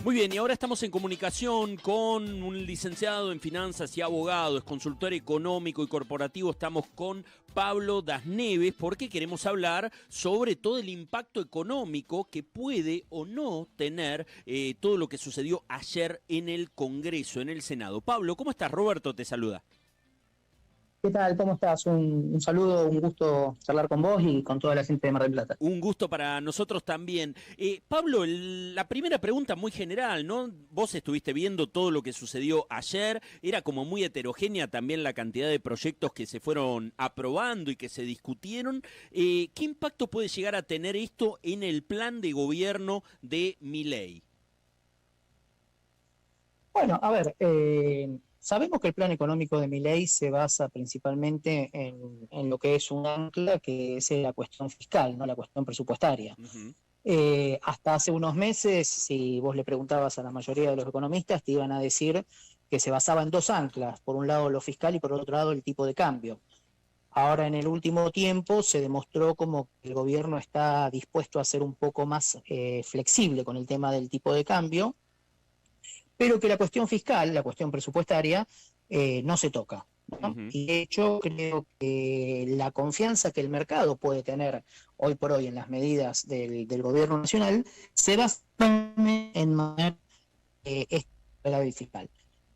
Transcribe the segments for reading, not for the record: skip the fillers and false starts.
Muy bien, y ahora estamos en comunicación con un licenciado en finanzas y abogado, es consultor económico y corporativo. Estamos con Pablo Das Neves porque queremos hablar sobre todo el impacto económico que puede o no tener todo lo que sucedió ayer en el Congreso, en el Senado. Pablo, ¿cómo estás? Roberto te saluda. ¿Qué tal? ¿Cómo estás? Un saludo, un gusto charlar con vos y con toda la gente de Mar del Plata. Un gusto para nosotros también. Pablo, la primera pregunta muy general, ¿no? Vos estuviste viendo todo lo que sucedió ayer, era como muy heterogénea también la cantidad de proyectos que se fueron aprobando y que se discutieron. ¿Qué impacto puede llegar a tener esto en el plan de gobierno de Milei? Bueno, a ver, sabemos que el plan económico de Milei se basa principalmente en lo que es un ancla, que es la cuestión fiscal, no la cuestión presupuestaria. Uh-huh. Hasta hace unos meses, si vos le preguntabas a la mayoría de los economistas, te iban a decir que se basaba en dos anclas, por un lado lo fiscal y por otro lado el tipo de cambio. Ahora, en el último tiempo, se demostró como que el gobierno está dispuesto a ser un poco más flexible con el tema del tipo de cambio, pero que la cuestión fiscal, la cuestión presupuestaria, no se toca, ¿no? Uh-huh. Y de hecho creo que la confianza que el mercado puede tener hoy por hoy en las medidas del gobierno nacional se basa en mantener este fiscal.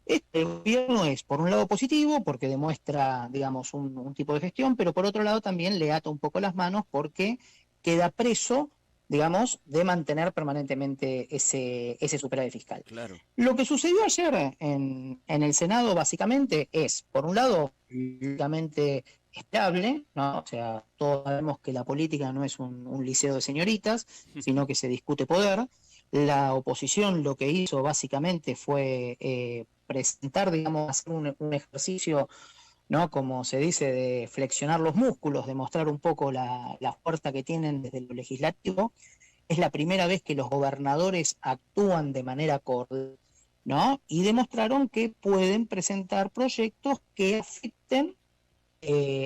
Este gobierno es, por un lado, positivo, porque demuestra, digamos, un tipo de gestión, pero por otro lado también le ata un poco las manos porque queda preso, digamos, de mantener permanentemente ese superávit fiscal. Claro. Lo que sucedió ayer en el Senado básicamente es, por un lado, lógicamente estable, ¿no? O sea, todos sabemos que la política no es un liceo de señoritas, sino que se discute poder. La oposición lo que hizo básicamente fue presentar, digamos, hacer un ejercicio, ¿no? Como se dice, de flexionar los músculos, de mostrar un poco la fuerza que tienen desde lo legislativo. Es la primera vez que los gobernadores actúan de manera coordinada, ¿no? Y demostraron que pueden presentar proyectos que afecten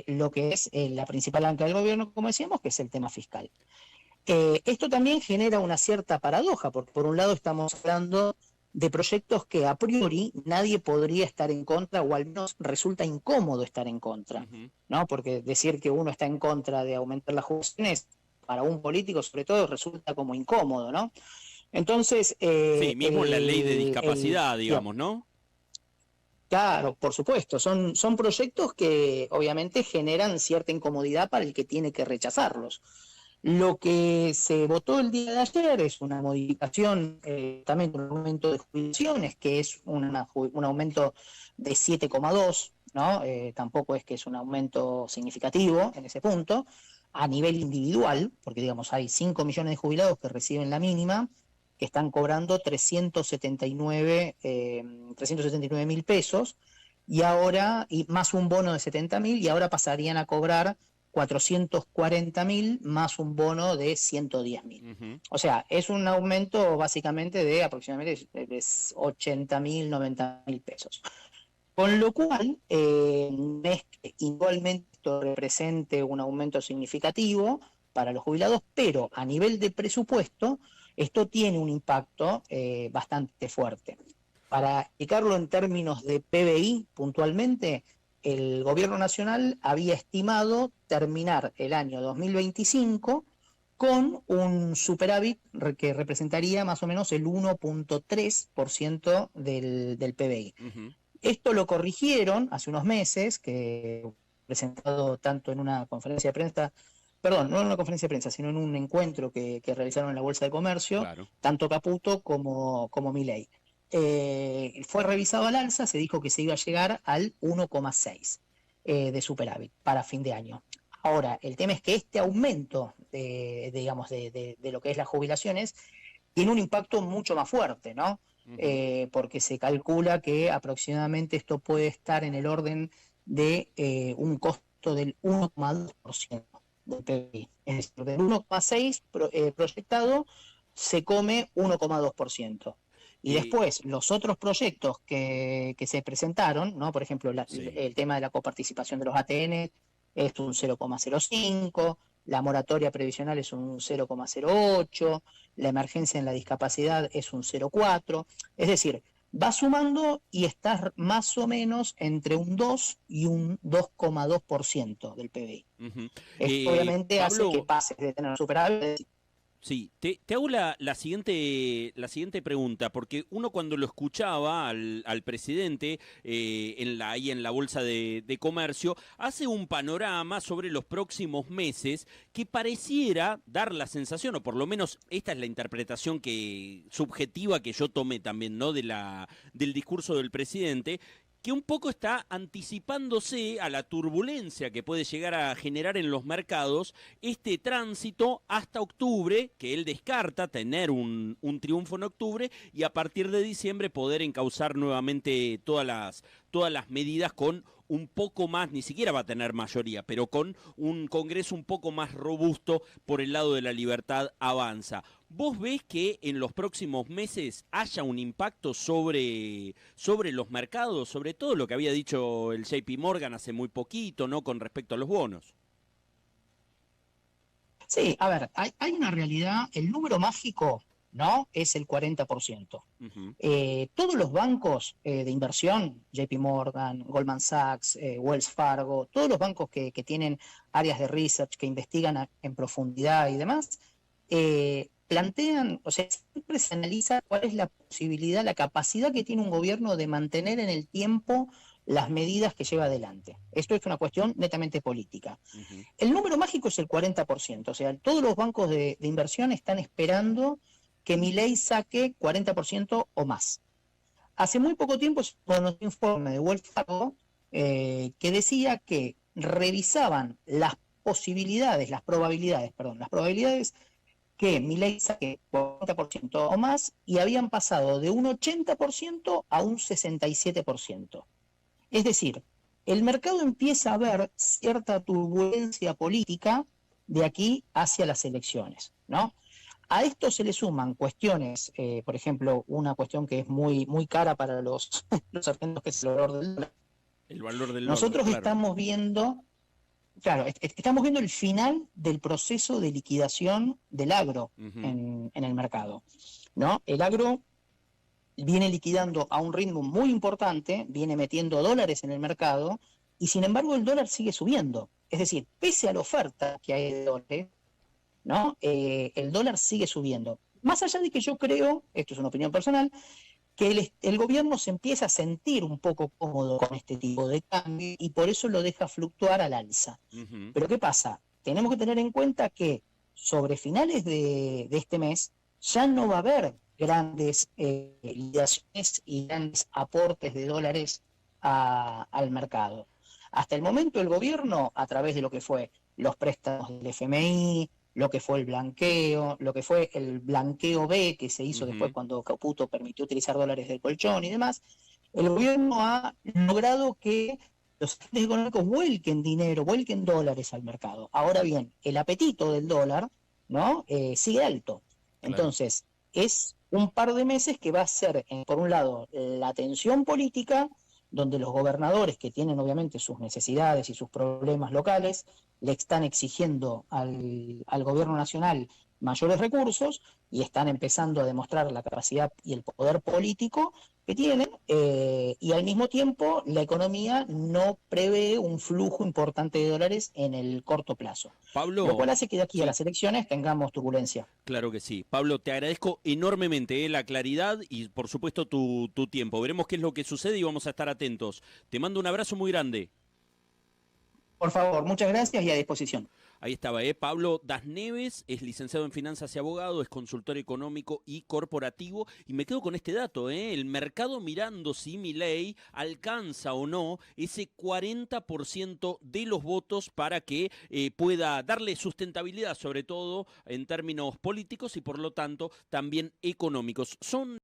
lo que es la principal ancla del gobierno, como decíamos, que es el tema fiscal. Esto también genera una cierta paradoja, porque por un lado estamos hablando de proyectos que a priori nadie podría estar en contra, o al menos resulta incómodo estar en contra, Uh-huh. ¿no? Porque decir que uno está en contra de aumentar las jubilaciones, para un político sobre todo, resulta como incómodo, ¿no? Entonces, Sí, mismo en la ley de discapacidad, digamos, ¿no? claro, por supuesto, son proyectos que obviamente generan cierta incomodidad para el que tiene que rechazarlos. Lo que se votó el día de ayer es una modificación, también un aumento de jubilaciones, que es un aumento de 7,2, ¿no? Tampoco es que es un aumento significativo en ese punto, a nivel individual, porque digamos hay 5 millones de jubilados que reciben la mínima, que están cobrando 379 mil pesos, y ahora, y más un bono de 70 mil, y ahora pasarían a cobrar 440 mil más un bono de 110 mil. Uh-huh. O sea, es un aumento básicamente de aproximadamente 80 mil, 90 mil pesos. Con lo cual, no es que igualmente esto represente un aumento significativo para los jubilados, pero a nivel de presupuesto, esto tiene un impacto bastante fuerte. Para explicarlo en términos de PBI puntualmente, el gobierno nacional había estimado terminar el año 2025 con un superávit que representaría más o menos el 1,3% del PBI. Uh-huh. Esto lo corrigieron hace unos meses, que presentado tanto en una conferencia de prensa, perdón, no en una conferencia de prensa, sino en un encuentro que realizaron en la Bolsa de Comercio, Claro. tanto Caputo como Milei. Fue revisado al alza, se dijo que se iba a llegar al 1,6 de superávit para fin de año. Ahora, el tema es que este aumento digamos, de lo que es las jubilaciones tiene un impacto mucho más fuerte, ¿no? Uh-huh. Porque se calcula que aproximadamente esto puede estar en el orden de un costo del 1,2% del PBI. Es decir, del 1,6 proyectado se come 1,2%. Y Eh, después, los otros proyectos que se presentaron, ¿no? Por ejemplo, sí. el tema de la coparticipación de los ATN es un 0,05, la moratoria previsional es un 0,08, la emergencia en la discapacidad es un 0,4, es decir, va sumando y estás más o menos entre un 2 y un 2,2% del PBI. Esto obviamente hace que Pablo, pases de tener superávit. sí, te hago la siguiente pregunta, porque uno cuando lo escuchaba al presidente ahí en la Bolsa de Comercio, hace un panorama sobre los próximos meses que pareciera dar la sensación, o por lo menos esta es la interpretación subjetiva que yo tomé también, ¿no? Del discurso del presidente, que un poco está anticipándose a la turbulencia que puede llegar a generar en los mercados este tránsito hasta octubre, que él descarta tener un triunfo en octubre, y a partir de diciembre poder encauzar nuevamente todas las medidas con un poco más, ni siquiera va a tener mayoría, pero con un Congreso un poco más robusto por el lado de la libertad avanza. ¿Vos ves que en los próximos meses haya un impacto sobre los mercados, sobre todo lo que había dicho el JP Morgan hace muy poquito, ¿no? Con respecto a los bonos. Sí, a ver, hay una realidad, el número mágico, ¿no? Es el 40%. Ujú. Todos los bancos de inversión, JP Morgan, Goldman Sachs, Wells Fargo, todos los bancos que tienen áreas de research, que investigan en profundidad y demás, plantean, o sea, siempre se analiza cuál es la posibilidad, la capacidad que tiene un gobierno de mantener en el tiempo las medidas que lleva adelante. Esto es una cuestión netamente política. Ujú. El número mágico es el 40%, o sea, todos los bancos de inversión están esperando que Milei saque 40% o más. Hace muy poco tiempo se conoció un informe de Wells Fargo que decía que revisaban las probabilidades que Milei saque 40% o más y habían pasado de un 80% a un 67%. Es decir, el mercado empieza a ver cierta turbulencia política de aquí hacia las elecciones, ¿no? A esto se le suman cuestiones, por ejemplo, una cuestión que es muy, muy cara para los argentinos, que es el valor del dólar. El valor del dólar, Nosotros claro. estamos viendo, claro, estamos viendo el final del proceso de liquidación del agro Ujú. en el mercado, ¿no? El agro viene liquidando a un ritmo muy importante, viene metiendo dólares en el mercado y sin embargo el dólar sigue subiendo. Es decir, pese a la oferta que hay de dólares, ¿no? El dólar sigue subiendo. Más allá de que yo creo, esto es una opinión personal, que el gobierno se empieza a sentir un poco cómodo con este tipo de cambio y por eso lo deja fluctuar al alza. Ujú. Pero ¿qué pasa? Tenemos que tener en cuenta que sobre finales de este mes ya no va a haber grandes liquidaciones y grandes aportes de dólares al mercado. Hasta el momento el gobierno, a través de lo que fue los préstamos del FMI, lo que fue el blanqueo, lo que fue el blanqueo B que se hizo después Ujú. cuando Caputo permitió utilizar dólares del colchón y demás, el gobierno ha logrado que los agentes económicos vuelquen dinero, vuelquen dólares al mercado. Ahora bien, el apetito del dólar, ¿no? Sigue alto. Claro. Entonces, es un par de meses que va a ser, por un lado, la tensión política, donde los gobernadores, que tienen obviamente sus necesidades y sus problemas locales, le están exigiendo al gobierno nacional mayores recursos y están empezando a demostrar la capacidad y el poder político que tienen, y al mismo tiempo la economía no prevé un flujo importante de dólares en el corto plazo, lo Pablo, cual hace que de aquí a sí, las elecciones tengamos turbulencia. claro que sí. Pablo, te agradezco enormemente la claridad y por supuesto tu tiempo. Veremos qué es lo que sucede y vamos a estar atentos. Te mando un abrazo muy grande. Por favor, muchas gracias y a disposición. Ahí estaba, Pablo Das Neves, es licenciado en Finanzas y Abogado, es consultor económico y corporativo. Y me quedo con este dato, el mercado mirando si Milei alcanza o no ese 40% de los votos para que pueda darle sustentabilidad, sobre todo en términos políticos y por lo tanto también económicos. Son